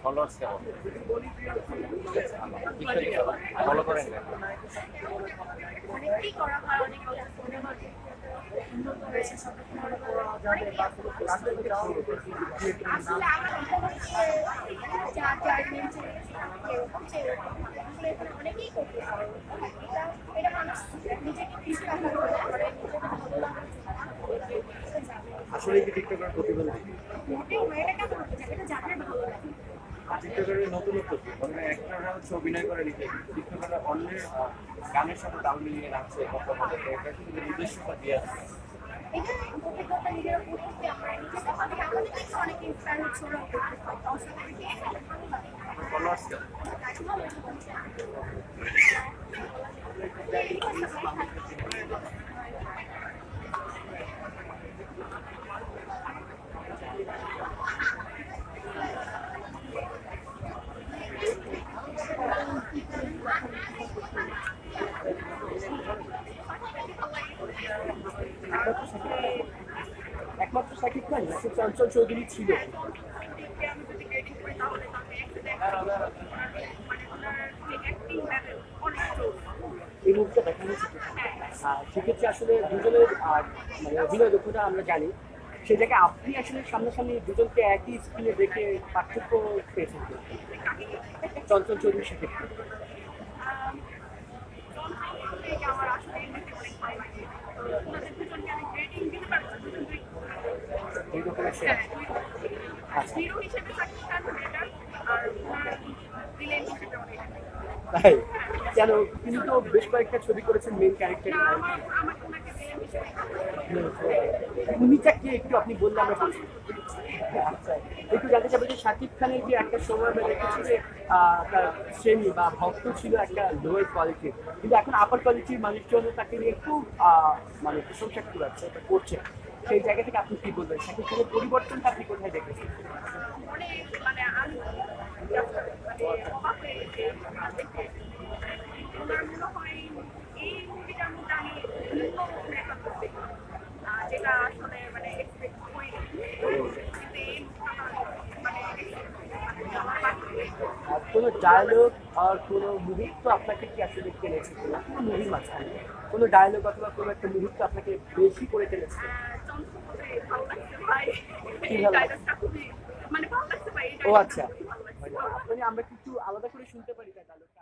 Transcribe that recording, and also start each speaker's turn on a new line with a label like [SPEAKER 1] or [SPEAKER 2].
[SPEAKER 1] Followers কেমন? Follow করেন না?
[SPEAKER 2] অনেকেই করা হয়, অনেক উন্নত হয়েছে আসলে আমার যার যার আসলে এখানে অনেকেই করতে পারে। এটা মানুষ নিজেকে খুশি রাখার জন্য করে, নিজেকে ভালো লাগার জন্য।
[SPEAKER 1] আসলে কি টিকটকের প্রতিবন্ধী?
[SPEAKER 2] মোটেও না, এটা কেন করতে চাই? এটা যাদের ভালো লাগে।
[SPEAKER 1] টিকটকের নতুনত্ব কি? মানে একটারা হচ্ছে অভিনয় করে লিখে, টিকটকাররা অন্যের গানের সাথে তাল মিলিয়ে নাচছে, কথা বলে, এটা কিন্তু নিজস্বতা দিয়ে আছে।
[SPEAKER 2] এটা অভিজ্ঞতা নিজেরা করতে আমরা নিজেদের থেকে আমাদের থেকে অনেক ইন্সপায়ার হচ্ছে ওরা করতে পারে। অসাধারণ ভালো লাগে।
[SPEAKER 1] আপনার ফলোয়ার্স কেমন?
[SPEAKER 3] একমাত্র শাকিব খান নাকি চঞ্চল চৌধুরী ছিল? এই মুহূর্তে দেখা হয়েছে সেক্ষেত্রে আসলে দুজনের মানে অভিনয় দক্ষতা আমরা জানি, সেই জায়গায় আপনি আসলে সামনাসামনি দুজনকে একই স্ক্রিনে দেখে পার্থক্য পেয়েছেন চঞ্চল চৌধুরীর সাথে।
[SPEAKER 2] আমার আসলে এমনিতে অনেক ভালো লাগে। তো ওনাদের দুজনকে আমি রেটিং দিতে পারবো না, দুজন দুই।
[SPEAKER 3] এই রকমের সে আচ্ছা
[SPEAKER 2] হিরো হিসেবে সাকিব খান বেটার, আর ওনার ভিলেন হিসেবে অনেক।
[SPEAKER 3] তাই কেন? তিনি তো বেশ কয়েকটা ছবি করেছেন মেইন ক্যারেক্টার।
[SPEAKER 2] না, আমার ওনাকে ভিলেন হিসেবে
[SPEAKER 3] ভূমিকা কি একটু আপনি বললে আমরা বলছি। আচ্ছা, একটু জানতে চাবো যে শাকিব খানের যে একটা সময় আমরা দেখেছি যে তার শ্রেণী বা ভক্ত ছিল একটা লোয়ার কোয়ালিটির, কিন্তু এখন আপার কোয়ালিটির মানুষজন তাকে নিয়ে খুব মানে প্রশংসা করাচ্ছে, এটা করছে। সেই জায়গা থেকে আপনি কি বলবেন, শাকিব খানের পরিবর্তনটা আপনি কোথায় দেখেছেন?
[SPEAKER 2] অনেক মানে আমি অবাক হয়ে গেছি দেখে। ওনার মনে হয় এই মুভিটার মধ্যে আমি ভিন্ন রকমের একটা করতে, যেটা আসলে মানে এক্সপেক্ট করিনি। কিন্তু এই মানে আমার বাকি
[SPEAKER 3] আর কোনো ডায়লগ আর কোনো মুহূর্ত আপনাকে কি আসলে টেনেছে কিনা কোনো মুভির মাঝখানে? কোনো ডায়লগ অথবা কোনো একটা মুহূর্ত আপনাকে বেশি করে টেনেছে?
[SPEAKER 2] চমৎকার ভালো লাগছে ভাই।
[SPEAKER 3] কি
[SPEAKER 2] এই
[SPEAKER 3] ভালো লাগছে?
[SPEAKER 2] ডায়লগটা খুবই মানে ভালো লাগছে ভাই। এই
[SPEAKER 3] ও
[SPEAKER 2] ডায়লগটা
[SPEAKER 3] আচ্ছা,
[SPEAKER 2] খুবই ভালো লাগছে।
[SPEAKER 3] মানে আমরা কি একটু আলাদা করে শুনতে পারি তাই ডায়লগটা?